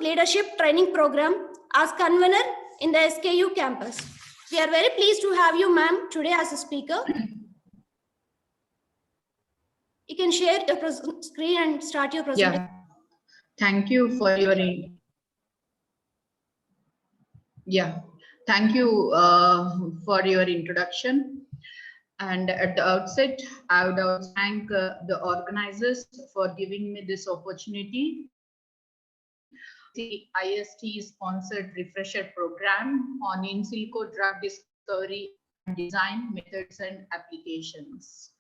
Leadership Training Program as convener in the SKU campus. We are very pleased to have you, ma'am, today as a speaker. You can share your screen and start your presentation. Yeah, thank you for your introduction. And at the outset, I would also thank the organizers for giving me this opportunity. The IST sponsored refresher program on in silico drug discovery and design methods and applications.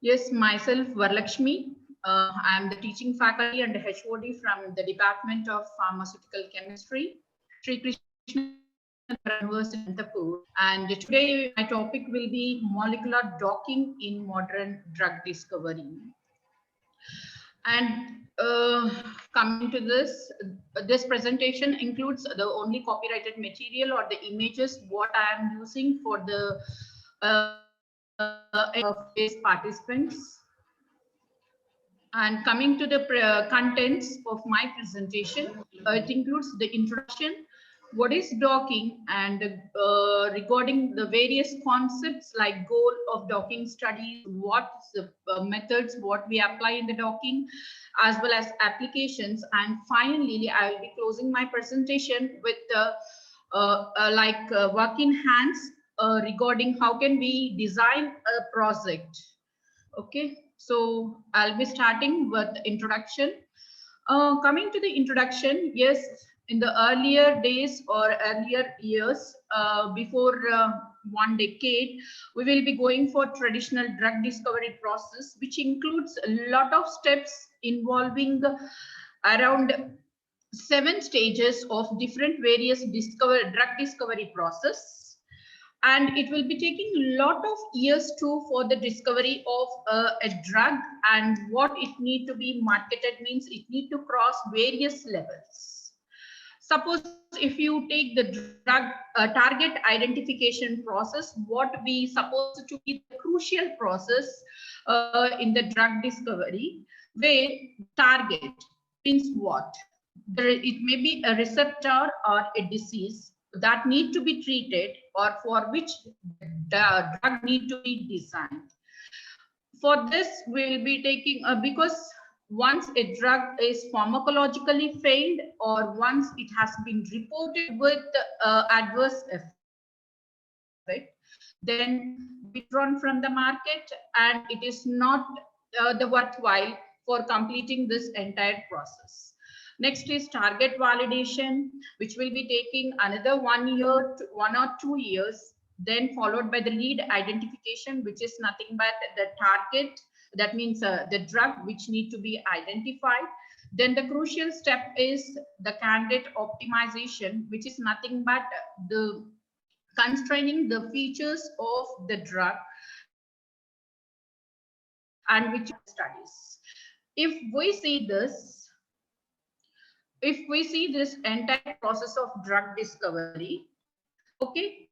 Yes, myself, Varalakshmi. I am the teaching faculty and HOD from the Department of Pharmaceutical Chemistry, Sri Krishna University, Anantapur. And today my topic will be molecular docking in modern drug discovery. And coming to this presentation includes the only copyrighted material or the images what I am using for the participants. And coming to the contents of my presentation, it includes the introduction, what is docking, and regarding the various concepts like goal of docking studies, what the methods, what we apply in the docking, as well as applications. And finally, I will be closing my presentation with work in hands regarding how can we design a project. Okay, so I'll be starting with introduction. Coming to the introduction, yes, in the earlier days or earlier years, before 1 decade, we will be going for traditional drug discovery process, which includes a lot of steps involving around 7 stages of different various drug discovery process. And it will be taking a lot of years too for the discovery of a drug, and what it need to be marketed means it need to cross various levels. Suppose if you take the drug target identification process, what we supposed to be the crucial process in the drug discovery, where target means what? It may be a receptor or a disease that need to be treated or for which the drug need to be designed. For this, we'll be taking, because once a drug is pharmacologically failed or once it has been reported with adverse effect, then withdrawn from the market, and it is not the worthwhile for completing this entire process. Next is target validation, which will be taking another 1 year, 1 or 2 years, then followed by the lead identification, which is nothing but the target. That means the drug which need to be identified. Then the crucial step is the candidate optimization, which is nothing but the constraining the features of the drug and which studies. If we see this entire process of drug discovery, okay,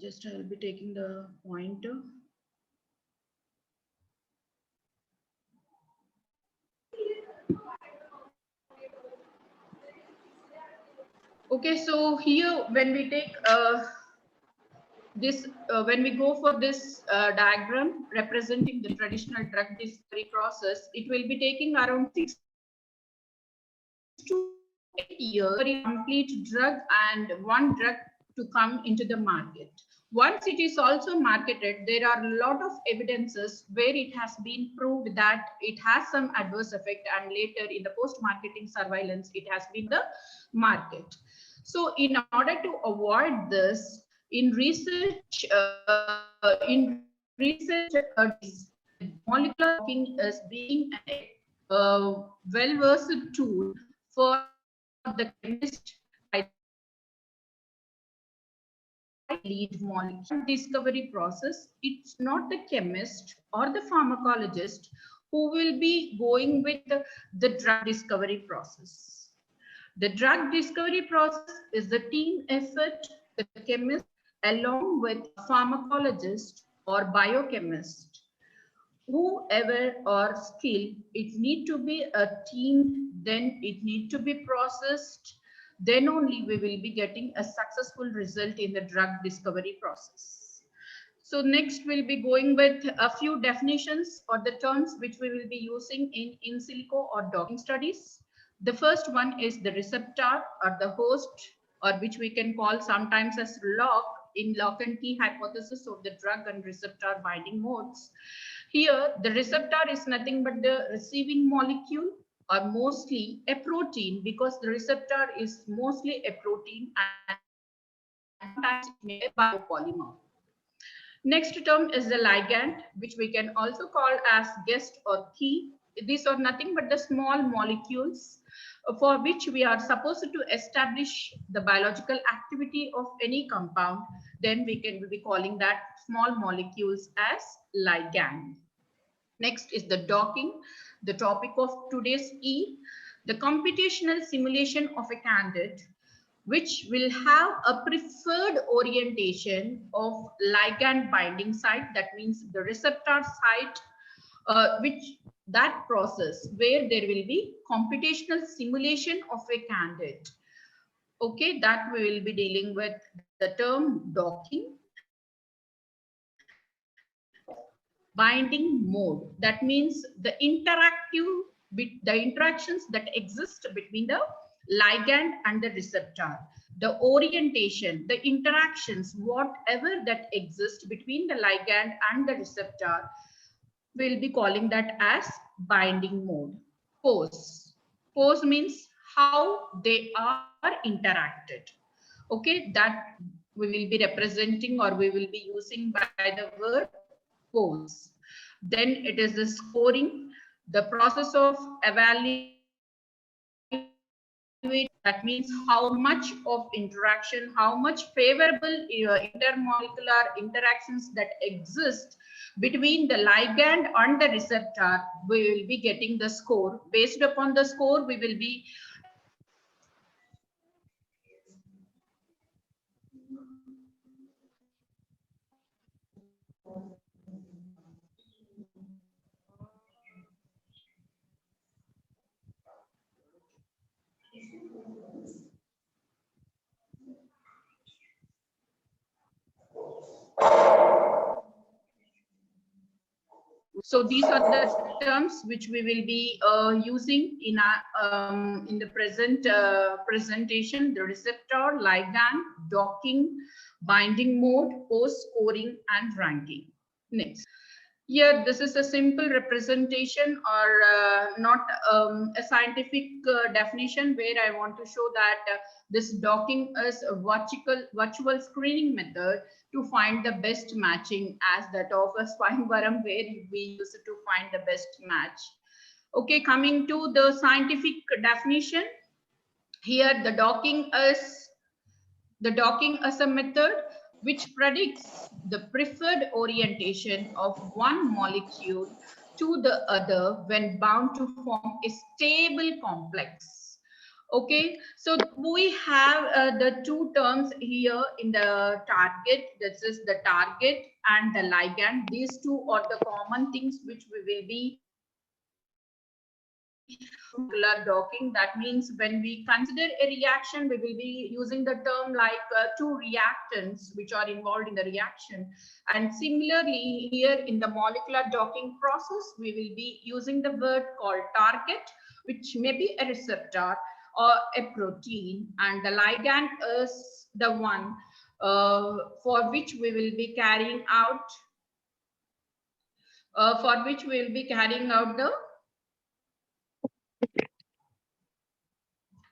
just I'll be taking the pointer. Okay, so here when we take when we go for this diagram representing the traditional drug discovery process, it will be taking around 6 to 8 years for a complete drug and one drug to come into the market. Once it is also marketed, there are a lot of evidences where it has been proved that it has some adverse effect, and later in the post-marketing surveillance, it has been the market. So in order to avoid this, in research, molecular docking is being a well-versed tool for the chemist lead molecule discovery process. It's not the chemist or the pharmacologist who will be going with the drug discovery process. The drug discovery process is the team effort, the chemist along with a pharmacologist or biochemist, whoever or skill, it need to be a team then it need to be processed, then only we will be getting a successful result in the drug discovery process. So next we'll be going with a few definitions or the terms which we will be using in silico or docking studies. The first one is the receptor or the host, or which we can call sometimes as lock in lock and key hypothesis of the drug and receptor binding modes. Here, the receptor is nothing but the receiving molecule or mostly a protein, because the receptor is mostly a protein and sometimes it may be a biopolymer. Next term is the ligand, which we can also call as guest or key. These are nothing but the small molecules for which we are supposed to establish the biological activity of any compound. Then we can be calling that small molecules as ligand. Next is the docking, the topic of today's E, the computational simulation of a candidate, which will have a preferred orientation of ligand binding site. That means the receptor site, which that process where there will be computational simulation of a candidate. Okay, that we will be dealing with the term docking. Binding mode, that means the interactions that exist between the ligand and the receptor, the orientation, the interactions, whatever that exists between the ligand and the receptor, we'll be calling that as binding mode. Pose means how they are interacted. Okay, that we will be representing or we will be using by the word pose. Then it is the scoring, the process of evaluating. That means how much of interaction, how much favorable intermolecular interactions that exist between the ligand and the receptor. We will be getting the score. Based upon the score, we will be so these are the terms which we will be using in the present presentation: the receptor, ligand, docking, binding mode, pose, scoring, and ranking. Next. Here, this is a simple representation or not a scientific definition, where I want to show that this docking is a virtual screening method to find the best matching, as that of a Swayamvaram, where we used to find the best match. Okay, coming to the scientific definition, here the docking is a method which predicts the preferred orientation of one molecule to the other when bound to form a stable complex. Okay, so we have the two terms here in the target. This is the target and the ligand. These two are the common things which we will be docking. That means when we consider a reaction, we will be using the term like two reactants which are involved in the reaction. And similarly, here in the molecular docking process, we will be using the word called target, which may be a receptor or a protein, and the ligand is the one for which we will be carrying out the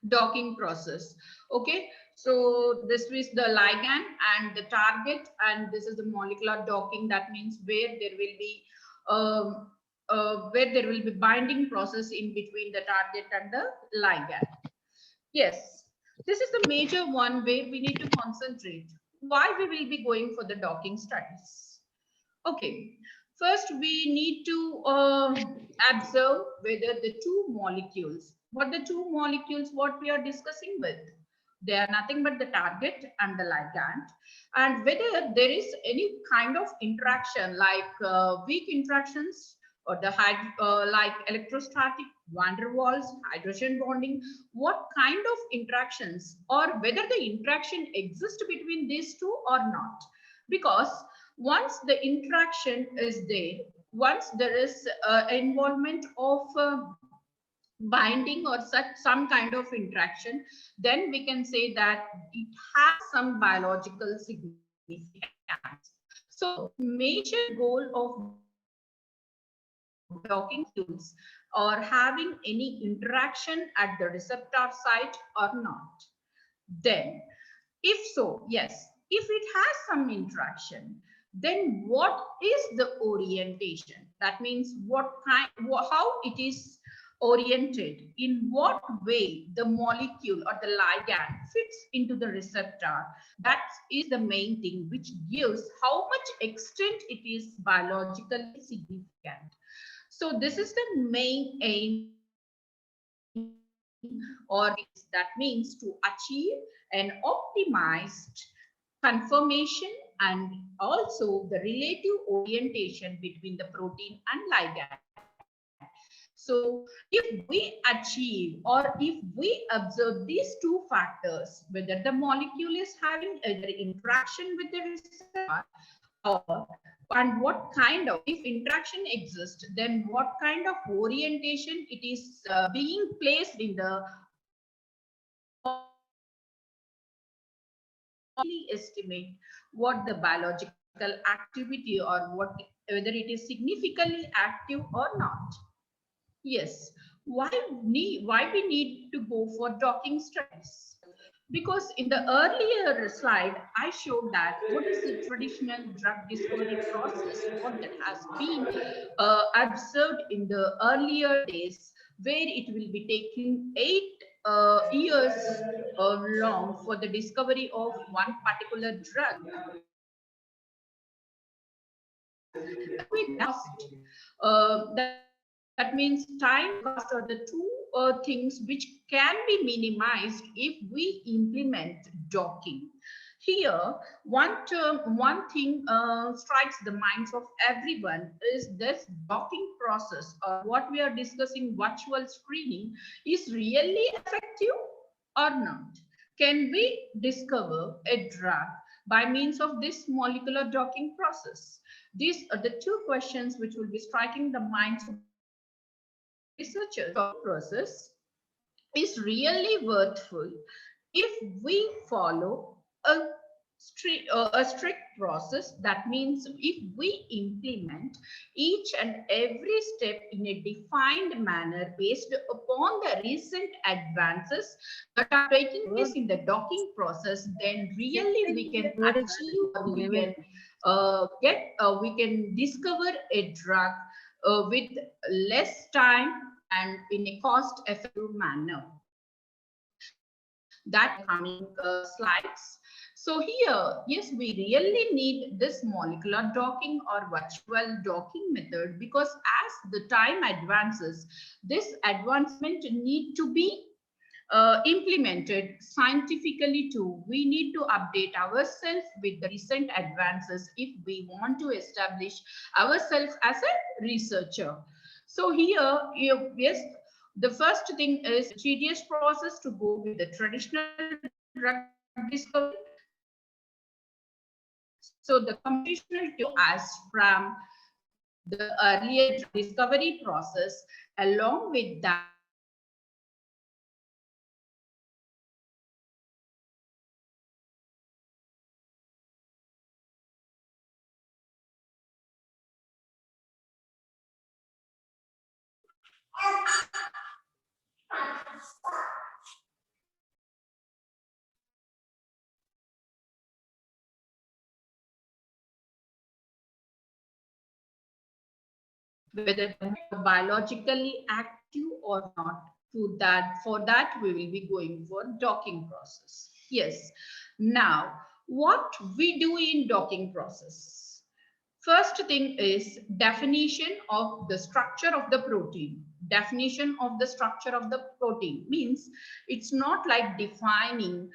docking process. Okay, so this is the ligand and the target, and this is the molecular docking. That means where there will be binding process in between the target and the ligand. Yes, this is the major one where we need to concentrate. Why we will be going for the docking studies? Okay, first we need to observe whether the two molecules, what we are discussing with, they are nothing but the target and the ligand, and whether there is any kind of interaction like weak interactions or the like electrostatic, van der Waals, hydrogen bonding, what kind of interactions, or whether the interaction exists between these two or not. Because once the interaction is there, once there is involvement of binding or some kind of interaction, then we can say that it has some biological significance. So major goal of docking fuels or having any interaction at the receptor site or not. Then if so, yes, if it has some interaction, then what is the orientation? That means what kind, how it is oriented, in what way the molecule or the ligand fits into the receptor. That is the main thing which gives how much extent it is biologically significant. So this is the main aim, or that means to achieve an optimized conformation and also the relative orientation between the protein and ligand. So if we achieve or if we observe these two factors, whether the molecule is having either interaction with the receptor or and what kind of, if interaction exists, then what kind of orientation it is being placed in the estimate what the biological activity or what, whether it is significantly active or not. Yes, why we need to go for docking studies? Because in the earlier slide, I showed that what is the traditional drug discovery process, what that has been observed in the earlier days, where it will be taking 8 years long for the discovery of one particular drug. That means time cost are the two things which can be minimized if we implement docking. Here, one thing strikes the minds of everyone is this docking process, or what we are discussing, virtual screening, is really effective or not? Can we discover a drug by means of this molecular docking process? These are the two questions which will be striking the minds of researchers. The process is really worthful if we follow a strict process. That means if we implement each and every step in a defined manner based upon the recent advances that are taking place in the docking process, then really we can achieve, or we can discover a drug with less time and in a cost-effective manner. That coming slides. So here, yes, we really need this molecular docking or virtual docking method, because as the time advances, this advancement need to be implemented scientifically too. We need to update ourselves with the recent advances if we want to establish ourselves as a researcher. So here, yes, the first thing is tedious process to go with the traditional drug discovery. So the computational to us from the earlier discovery process, along with that, whether biologically active or not. For that we will be going for docking process. Yes. Now, what we do in docking process? First thing is definition of the structure of the protein. Definition of the structure of the protein means it's not like defining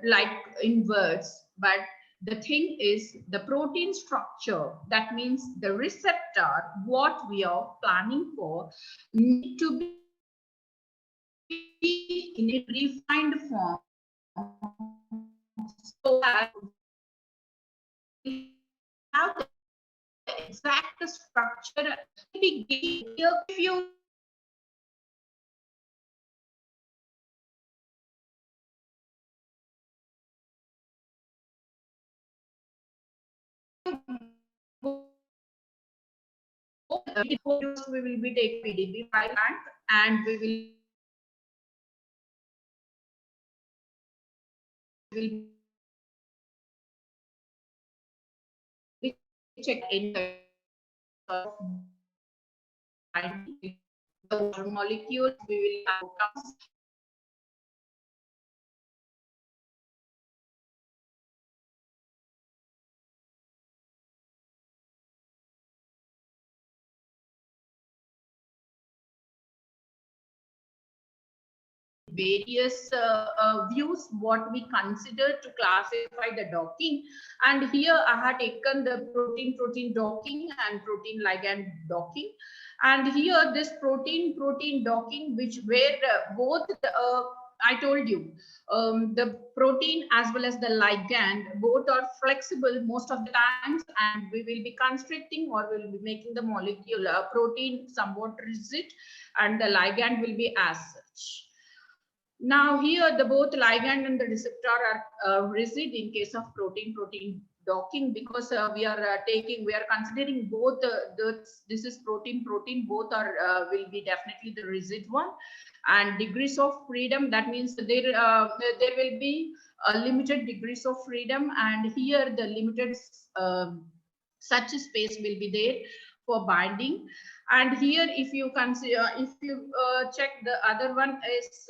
like in words, but the thing is the protein structure. That means the receptor, what we are planning for, need to be in a refined form, so that we have the exact structure. We give you we will be taking PDB file and we will check in the molecules. We will have various views what we consider to classify the docking, and here I had taken the protein docking and protein ligand docking, and here this protein docking, which where both I told you the protein as well as the ligand both are flexible most of the times, and we will be constricting or we will be making the molecule protein somewhat rigid and the ligand will be as such. Now here the both ligand and the receptor are rigid in case of protein docking, because we are considering both this is protein both are will be definitely the rigid one, and degrees of freedom, that means there will be limited degrees of freedom, and here the limited such space will be there for binding. And here if you consider, if you check the other one is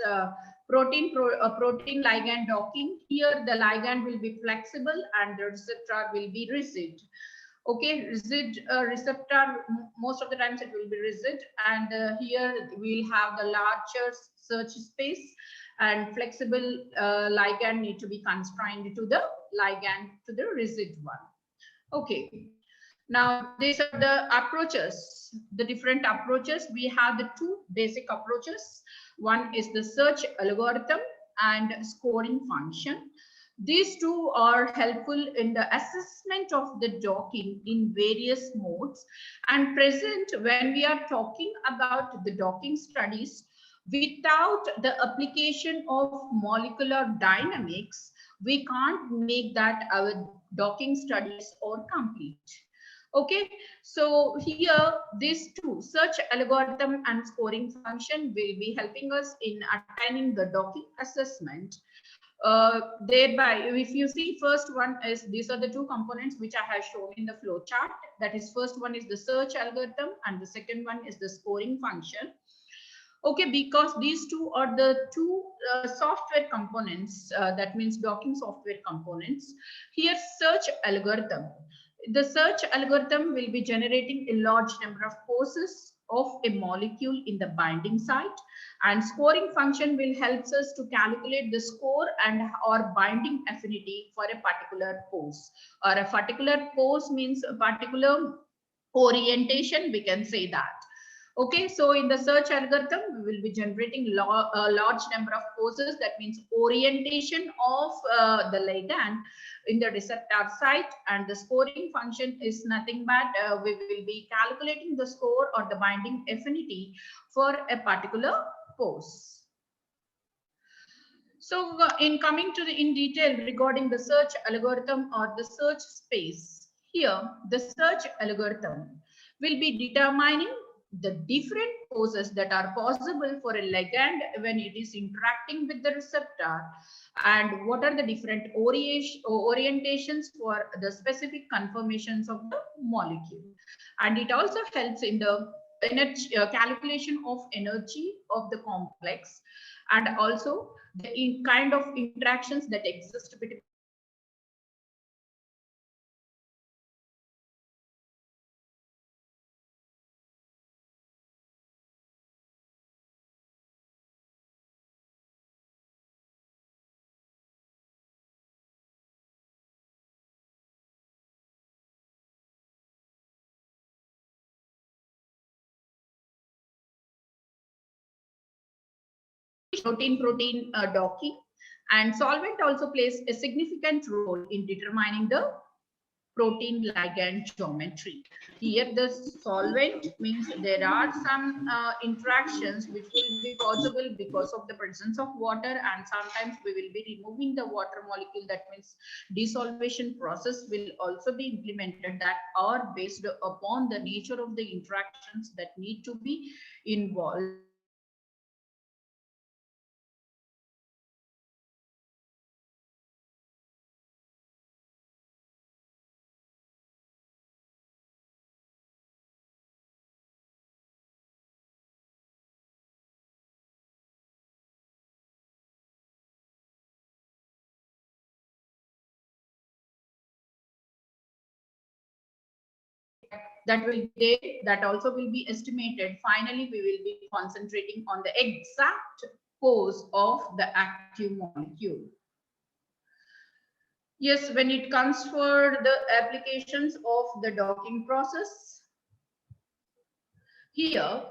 protein ligand docking, here the ligand will be flexible and the receptor will be rigid. Okay, rigid receptor, most of the times it will be rigid, and here we'll have the larger search space, and flexible ligand need to be constrained to the ligand to the rigid one. Okay, now these are the approaches, the different approaches. We have the two basic approaches. One is the search algorithm and scoring function. These two are helpful in the assessment of the docking in various modes, and present when we are talking about the docking studies. Without the application of molecular dynamics, we can't make that our docking studies are complete. Okay, so here these two, search algorithm and scoring function, will be helping us in attaining the docking assessment. Thereby, if you see, first one is, these are the two components which I have shown in the flow chart. That is, first one is the search algorithm and the second one is the scoring function. Okay, because these two are the two software components, that means docking software components. Here, search algorithm. The search algorithm will be generating a large number of poses of a molecule in the binding site, and scoring function will help us to calculate the score and or binding affinity for a particular pose, or a particular pose means a particular orientation, we can say that. Okay, so in the search algorithm, we will be generating a large number of poses, that means orientation of the ligand in the receptor site, and the scoring function is nothing but we will be calculating the score or the binding affinity for a particular pose. So in coming to the in detail regarding the search algorithm or the search space, here the search algorithm will be determining the different poses that are possible for a ligand when it is interacting with the receptor, and what are the different orientations for the specific conformations of the molecule. And it also helps in the energy calculation of energy of the complex, and also the kind of interactions that exist between protein-protein docking, and solvent also plays a significant role in determining the protein ligand geometry. Here the solvent means there are some interactions which will be possible because of the presence of water, and sometimes we will be removing the water molecule. That means desolvation process will also be implemented that are based upon the nature of the interactions that need to be involved. That will be that also will be estimated. Finally, we will be concentrating on the exact pose of the active molecule. Yes, when it comes for the applications of the docking process, here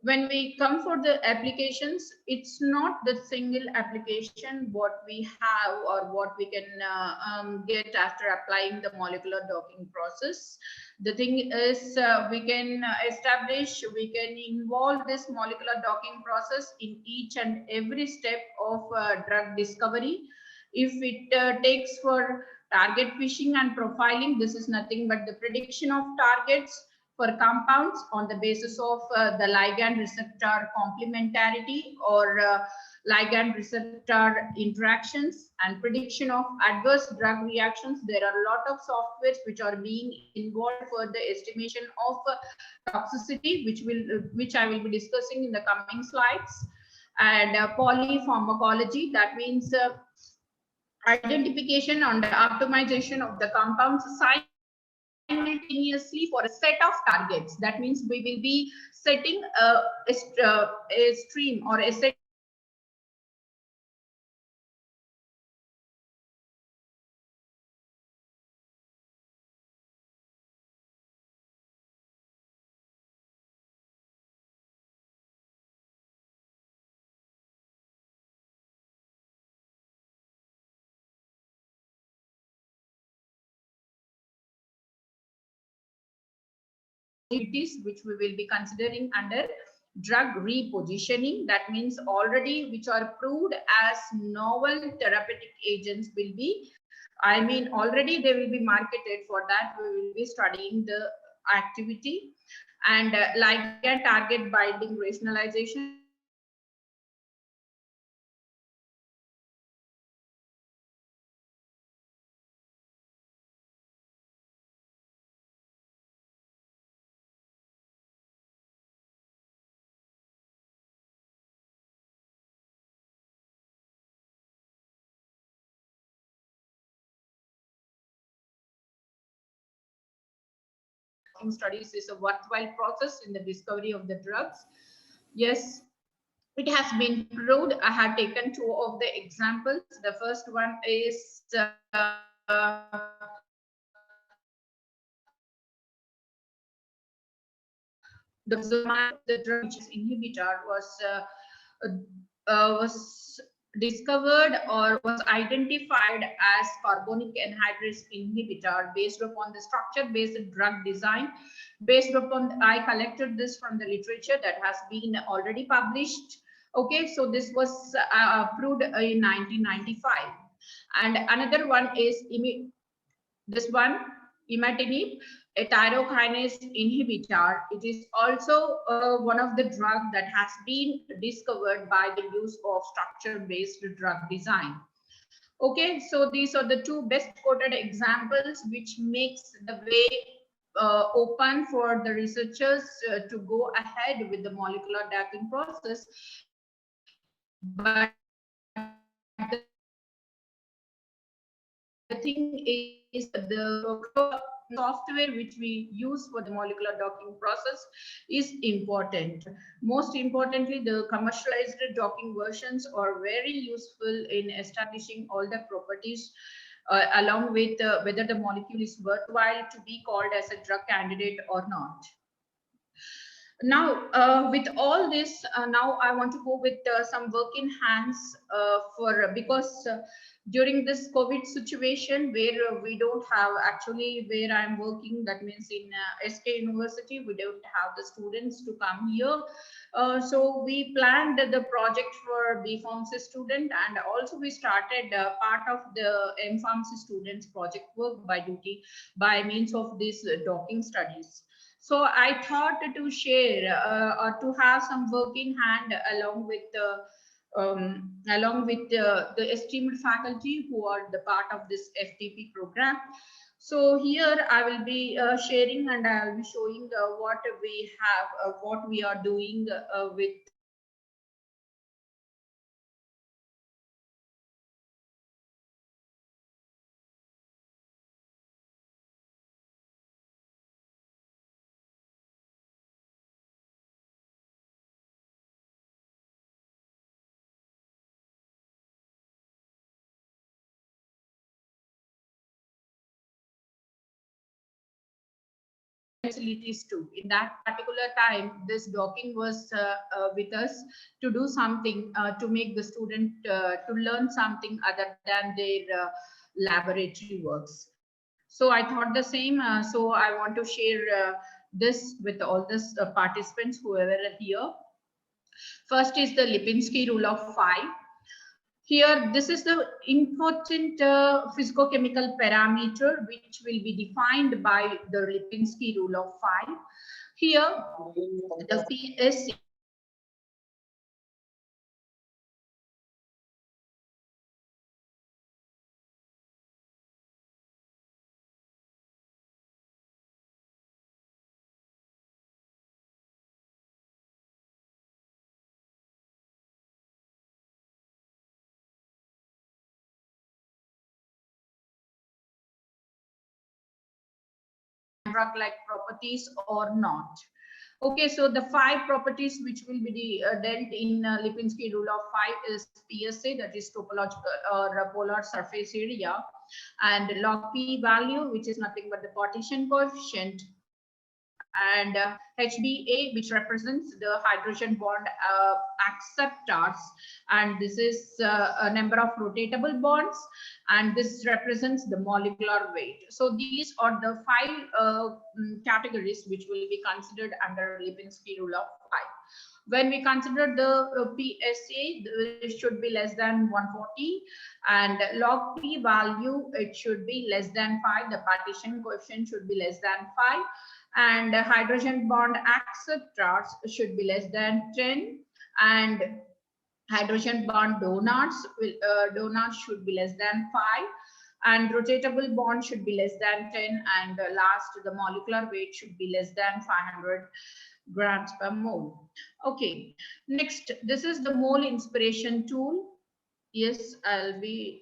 when we come for the applications, it's not the single application what we have or what we can get after applying the molecular docking process. The thing is, we can establish, we can involve this molecular docking process in each and every step of drug discovery. If it takes for target fishing and profiling, this is nothing but the prediction of targets for compounds on the basis of the ligand receptor complementarity or ligand receptor interactions, and prediction of adverse drug reactions. There are a lot of softwares which are being involved for the estimation of toxicity, which I will be discussing in the coming slides. And polypharmacology, that means identification and the optimization of the compounds simultaneously for a set of targets. That means we will be setting a stream or a set activities which we will be considering under drug repositioning. That means already which are proved as novel therapeutic agents will be, I mean already they will be marketed. For that we will be studying the activity. And ligand target binding rationalization, studies is a worthwhile process in the discovery of the drugs. Yes, it has been proved. I have taken two of the examples. The first one is the drug inhibitor was discovered or was identified as carbonic anhydrase inhibitor based upon the structure based drug design. Based upon, I collected this from the literature that has been already published. Okay, so this was approved in 1995. And another one is this one, imatinib, a tyrokinase inhibitor. It is also one of the drugs that has been discovered by the use of structure-based drug design. Okay, so these are the two best quoted examples which makes the way open for the researchers to go ahead with the molecular docking process. But the thing is the software which we use for the molecular docking process is important. Most importantly, the commercialized docking versions are very useful in establishing all the properties along with whether the molecule is worthwhile to be called as a drug candidate or not. Now, with all this, now I want to go with some work in hands because during this COVID situation where we don't have actually where I'm working, that means in SK University, we don't have the students to come here. So we planned the project for B Pharmacy student, and also we started part of the M Pharmacy students project work by duty by means of these docking studies. So I thought to share or to have some work in hand along with the esteemed faculty who are the part of this FTP program. So here I will be sharing and I will be showing what we have, what we are doing with facilities too. In that particular time, this docking was with us to do something to make the student to learn something other than their laboratory works. So I thought the same. So I want to share this with all the participants, whoever are here. First is the Lipinski rule of 5. Here, this is the important physicochemical parameter which will be defined by the Lipinski rule of 5. Here, the PSC drug-like properties or not. Okay, so the 5 properties which will be dealt in Lipinski rule of 5 is PSA, that is topological or polar surface area, and log P value, which is nothing but the partition coefficient, and HBA, which represents the hydrogen bond acceptors, and this is a number of rotatable bonds, and this represents the molecular weight. So these are the 5 categories which will be considered under Lipinski rule of 5. When we consider the PSA, it should be less than 140, and log P value, it should be less than 5. The partition coefficient should be less than 5, and hydrogen bond acceptors should be less than 10, and hydrogen bond donors should be less than 5, and rotatable bond should be less than 10, and last, the molecular weight should be less than 500 grams per mole. Okay, next, this is the mole inspiration tool. Yes, I'll be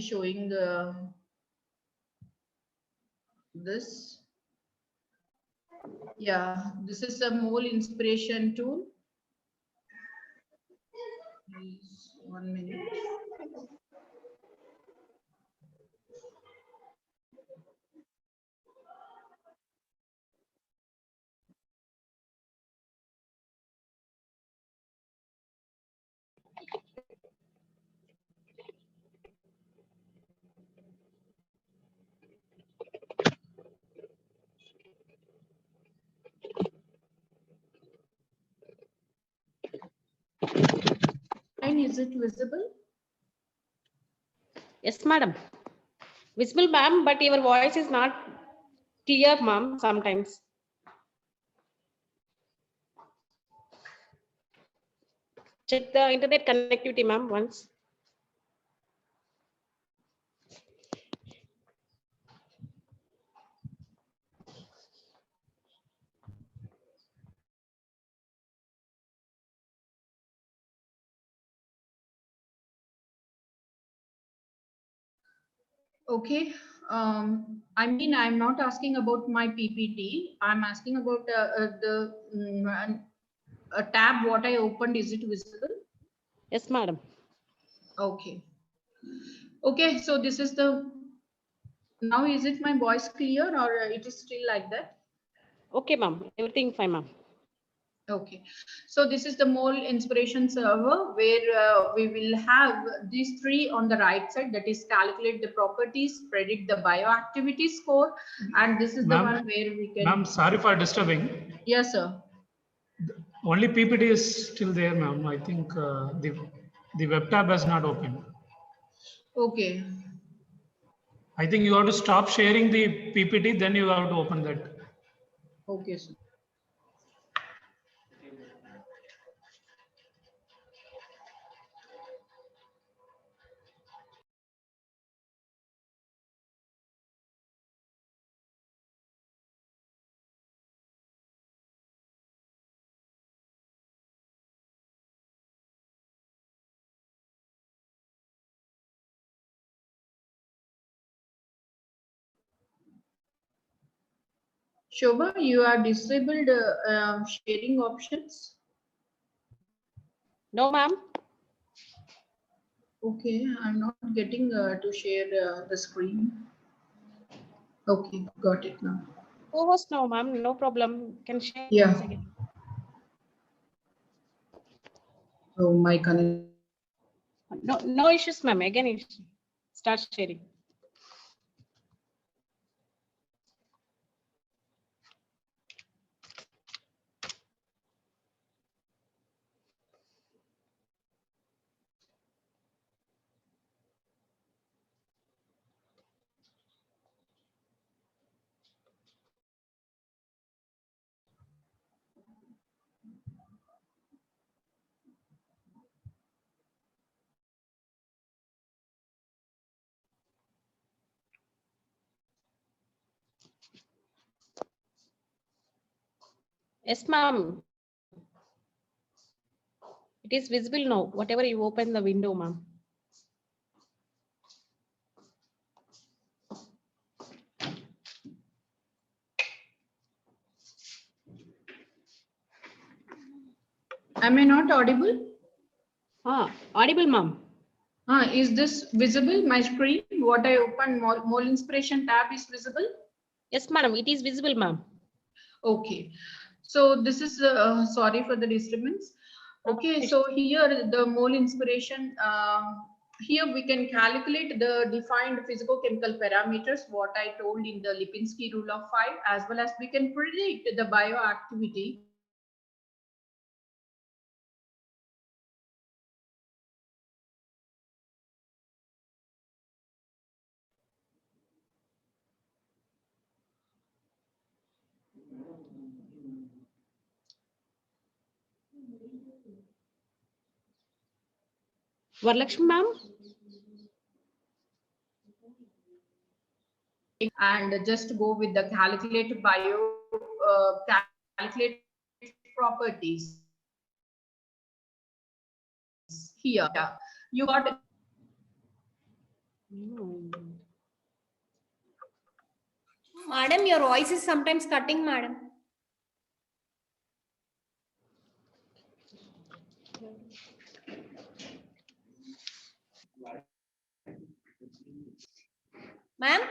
showing this. Yeah, this is a mole inspiration tool. Please, 1 minute. Is it visible? Yes, madam. Visible, ma'am, but your voice is not clear, ma'am, sometimes. Check the internet connectivity, ma'am, once. Okay. I mean, I'm not asking about my PPT. I'm asking about the a tab what I opened. Is it visible? Yes, madam. Okay. Okay, so this is the Now, is it my voice clear or it is still like that? Okay, ma'am. Everything fine, ma'am. Okay, so this is the mole inspiration server where we will have these three on the right side, that is calculate the properties, predict the bioactivity score, and this is the one where we can. Ma'am, sorry for disturbing. Yes, sir. Only PPT is still there, ma'am. I think the web tab has not opened. Okay. I think you have to stop sharing the PPT, then you have to open that. Okay, sir. Shobha, you are disabled sharing options. No, ma'am. Okay, I'm not getting to share the screen. Okay, got it now. Co-host, no, ma'am. No problem. Can share Yeah. once again. Oh, my connection. No issues, ma'am. Again, start sharing. Yes, ma'am. It is visible now. Whatever you open the window, ma'am. Am I not audible? Audible, ma'am. Is this visible, my screen? What I opened, mole inspiration tab is visible? Yes, madam. It is visible, ma'am. Okay. So this is, sorry for the disturbance. Okay, so here the mole inspiration, here we can calculate the defined physicochemical parameters, what I told in the Lipinski rule of 5, as well as we can predict the bioactivity. Varalakshmi, ma'am. And just go with the calculate calculate properties. Here, you got. Madam, your voice is sometimes cutting, madam. Ma'am?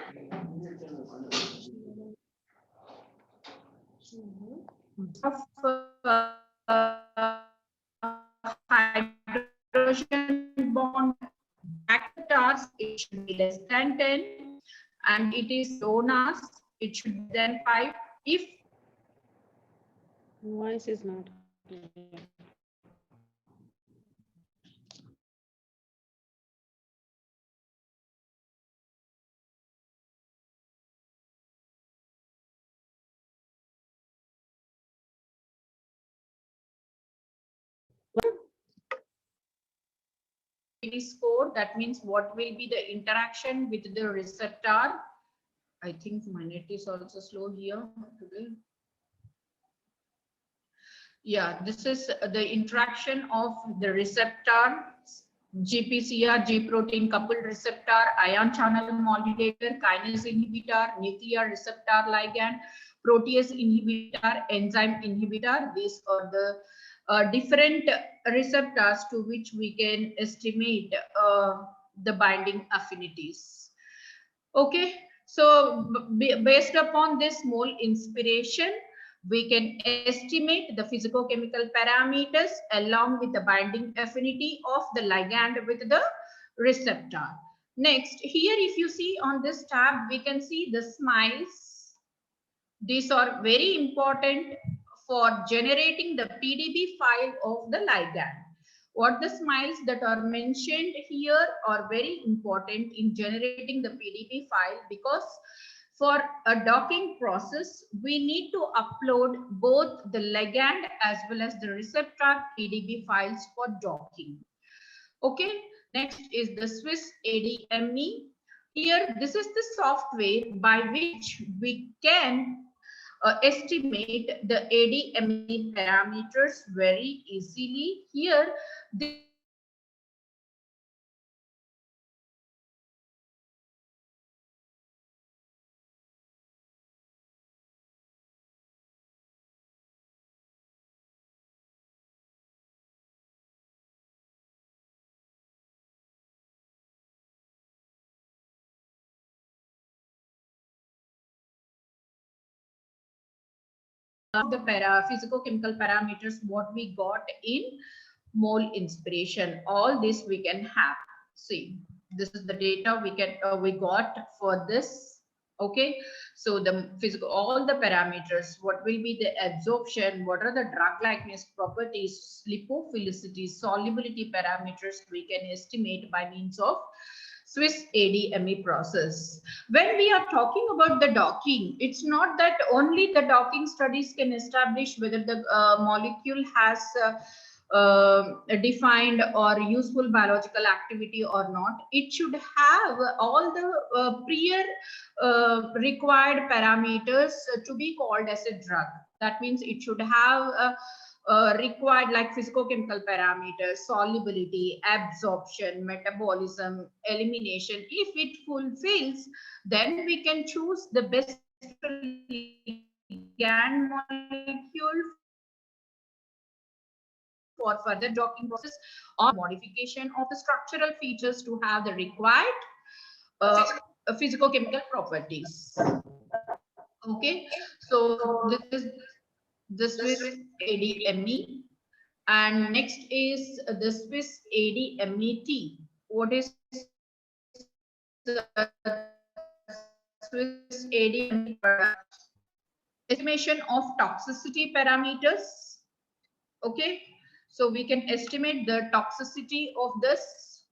Hydrogen bond actors, it should be less than 10, and it is donors, it should be then 5. If Voice is not clear. score, that means what will be the interaction with the receptor. I think my net is also slow here today. Yeah, this is the interaction of the receptor, GPCR, G protein coupled receptor, ion channel modulator, kinase inhibitor, nuclear receptor ligand, protease inhibitor, enzyme inhibitor. These are the different receptors to which we can estimate the binding affinities. Okay, So based upon this mole inspiration, we can estimate the physicochemical parameters along with the binding affinity of the ligand with the receptor. Next, here if you see on this tab, we can see the SMILES. These are very important for generating the PDB file of the ligand. What the SMILES that are mentioned here are very important in generating the PDB file, because for a docking process, we need to upload both the ligand as well as the receptor PDB files for docking. Okay, next is the Swiss ADME. Here, this is the software by which we can estimate the ADME parameters very easily. Here, the physicochemical parameters what we got in mole inspiration. All this we can have. See, this is the data we got for this. Okay, so the physical, all the parameters, what will be the absorption, what are the drug likeness properties, lipophilicity, solubility parameters we can estimate by means of Swiss ADME process. When we are talking about the docking, it's not that only the docking studies can establish whether the molecule has a defined or useful biological activity or not. It should have all the prior required parameters to be called as a drug. That means it should have required like physicochemical parameters, solubility, absorption, metabolism, elimination. If it fulfills, then we can choose the best ligand molecule for further docking process or modification of the structural features to have the required physicochemical properties. Okay, so this is the Swiss ADME, and next is the Swiss ADMET. What is the Swiss ADME? Estimation of toxicity parameters. Okay, so we can estimate the toxicity of this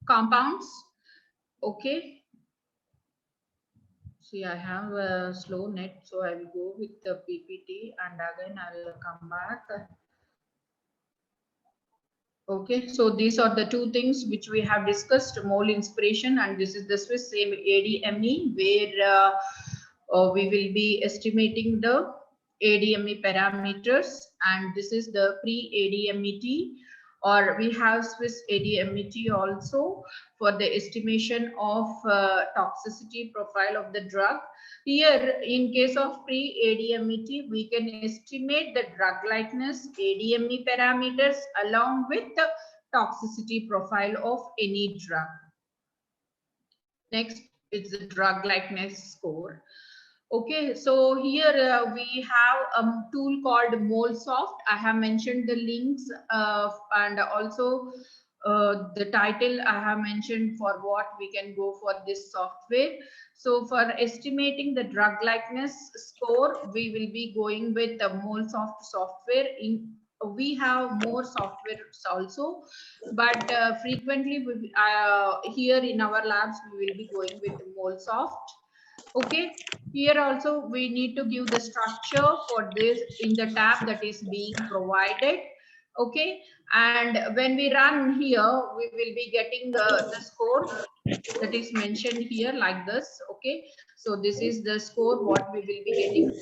compounds. Okay. See, I have a slow net, so I will go with the PPT and again I'll come back. Okay, so these are the two things which we have discussed, mole inspiration, and this is the Swiss ADME, where we will be estimating the ADME parameters, and this is the pre-ADMET, or we have Swiss ADMET also for the estimation of toxicity profile of the drug. Here, in case of pre-ADMET, we can estimate the drug likeness, ADME parameters along with the toxicity profile of any drug. Next is the drug likeness score. Okay, so here we have a tool called MoleSoft. I have mentioned the links and also the title I have mentioned for what we can go for this software. So for estimating the drug likeness score, we will be going with the MoleSoft software. We have more softwares also, but frequently here in our labs we will be going with MoleSoft. Okay, here also we need to give the structure for this in the tab that is being provided. Okay, and when we run here, we will be getting the score that is mentioned here like this. Okay, so this is the score what we will be getting.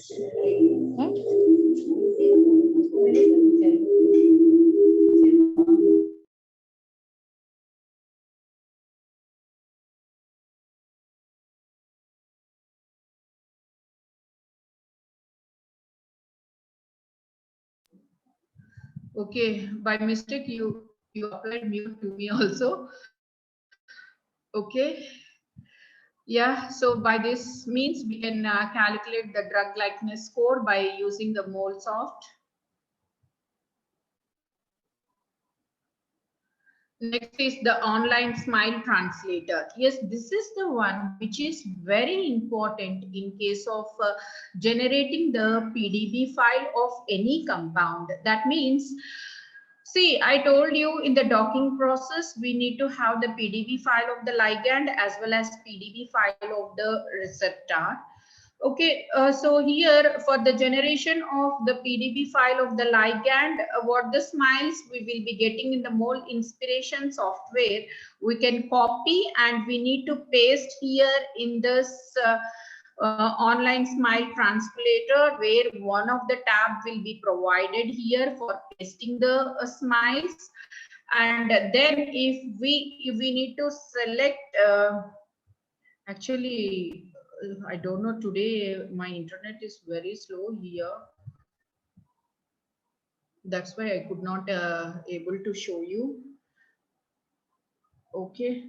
Okay, by mistake you applied mute to me also. Okay, Yeah, so by this means we can calculate the drug likeness score by using the MoleSoft. Next is the online smile translator. Yes, this is the one which is very important in case of generating the PDB file of any compound. That means, see, I told you in the docking process, we need to have the PDB file of the ligand as well as PDB file of the receptor. Okay, so here for the generation of the PDB file of the ligand, what the smiles we will be getting in the Mole Inspiration software, we can copy and we need to paste here in this online smile translator, where one of the tab will be provided here for pasting the smiles. And then if we need to select, actually, I don't know, today my internet is very slow here. That's why I could not able to show you. Okay.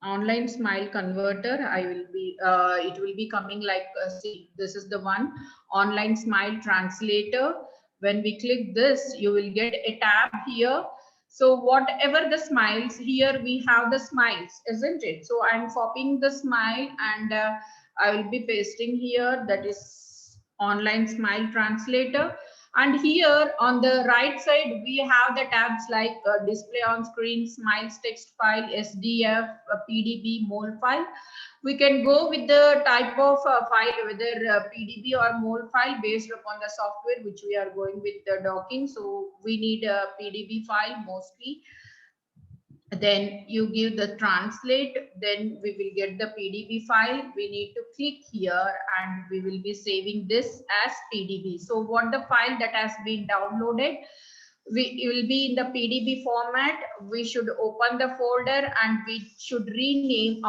Online smile converter, I will be, it will be coming like, see, this is the one, online smile translator. When we click this, you will get a tab here. So whatever the smiles, here we have the smiles, isn't it? So I'm copying the smile and I will be pasting here, that is online smile translator. And here on the right side, we have the tabs like display on screen, smiles text file, SDF, PDB, mole file. We can go with the type of file, whether PDB or mole file, based upon the software which we are going with the docking. So we need a PDB file mostly. Then you give the translate, then we will get the PDB file. We need to click here and we will be saving this as PDB. So what the file that has been downloaded, it will be in the PDB format. We should open the folder and we should rename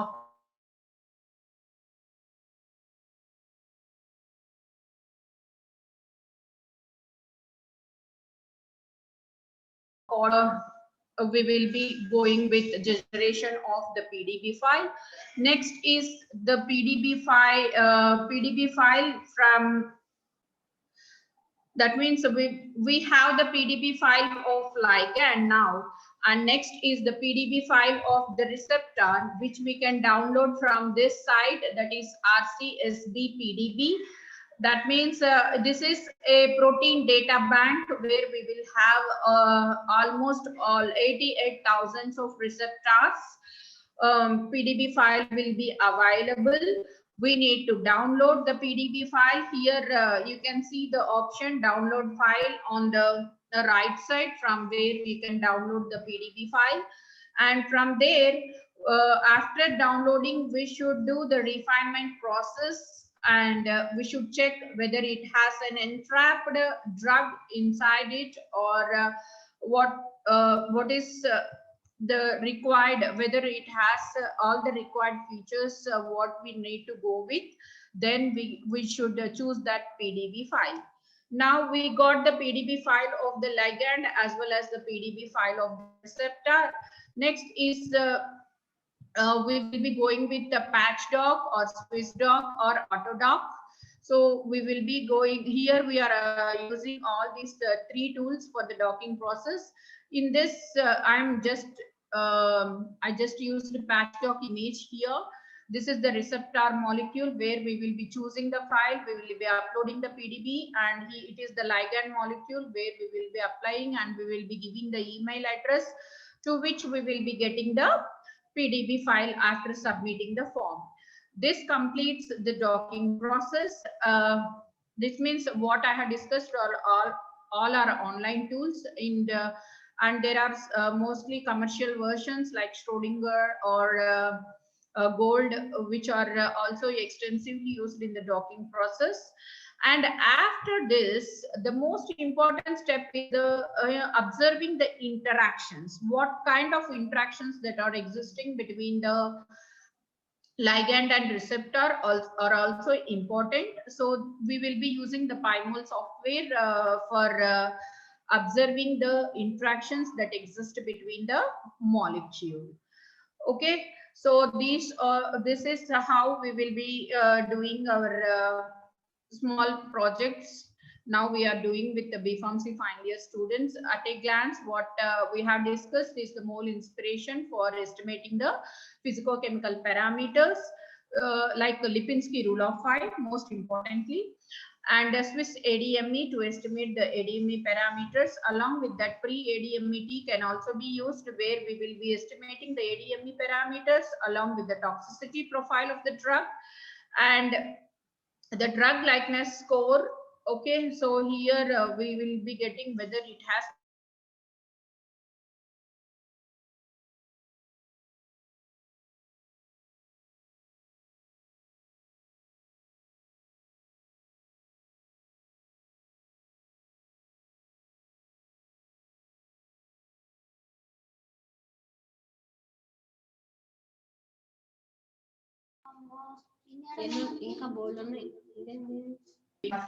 or we will be going with generation of the PDB file. Next is the PDB file from, that means we have the PDB file of ligand now, and next is the PDB file of the receptor, which we can download from this site, that is RCSB PDB. That means this is a protein data bank where we will have almost all 88,000 of receptors. PDB file will be available. We need to download the PDB file. Here you can see the option download file on the right side, from where we can download the PDB file. And from there, after downloading, we should do the refinement process, and we should check whether it has an entrapped drug inside it, or what is the required, whether it has all the required features, what we need to go with. Then we should choose that PDB file. Now we got the PDB file of the ligand as well as the PDB file of the receptor. Next is we will be going with the PatchDoc or SwissDoc or AutoDoc. So we will be going here. We are using all these three tools for the docking process. In this, I just used the PatchDoc image here. This is the receptor molecule where we will be choosing the file. We will be uploading the PDB, and it is the ligand molecule where we will be applying, and we will be giving the email address to which we will be getting the PDB file after submitting the form. This completes the docking process. This means what I have discussed are all our online tools in the, and there are mostly commercial versions like Schrodinger or Gold, which are also extensively used in the docking process. And after this, the most important step is the observing the interactions. What kind of interactions that are existing between the ligand and receptor are also important. So we will be using the PyMol software for observing the interactions that exist between the molecule. Okay, So this is how we will be doing our small projects. Now we are doing with the BPharmacy final year students. At a glance, what we have discussed is the mole inspiration for estimating the physicochemical parameters, like the Lipinski rule of 5, most importantly, and a Swiss ADME to estimate the ADME parameters. Along with that, pre-ADMET can also be used, where we will be estimating the ADME parameters along with the toxicity profile of the drug and the drug likeness score. Okay, so here we will be getting whether it has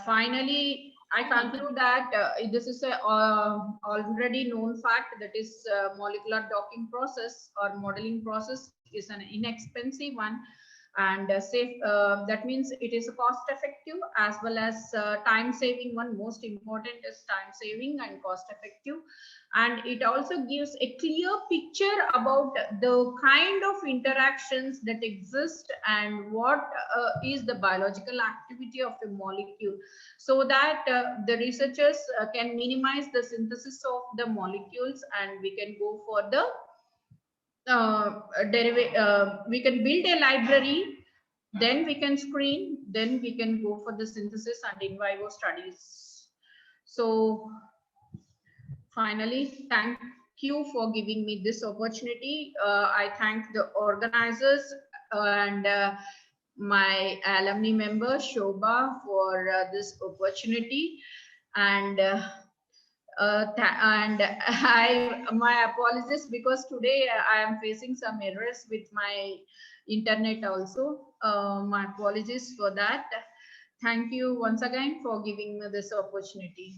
finally, I conclude that this is a already known fact, that is molecular docking process or modeling process is an inexpensive one and safe. That means it is a cost effective as well as time saving one. Most important is time saving and cost effective, and it also gives a clear picture about the kind of interactions that exist and what is the biological activity of a molecule, so that the researchers can minimize the synthesis of the molecules, and we can go for the we can build a library, then we can screen, then we can go for the synthesis and in vivo studies. So finally, thank you for giving me this opportunity. I thank the organizers and my alumni member Shobha for this opportunity, and my apologies, because today I am facing some errors with my internet also. My apologies for that. Thank you once again for giving me this opportunity.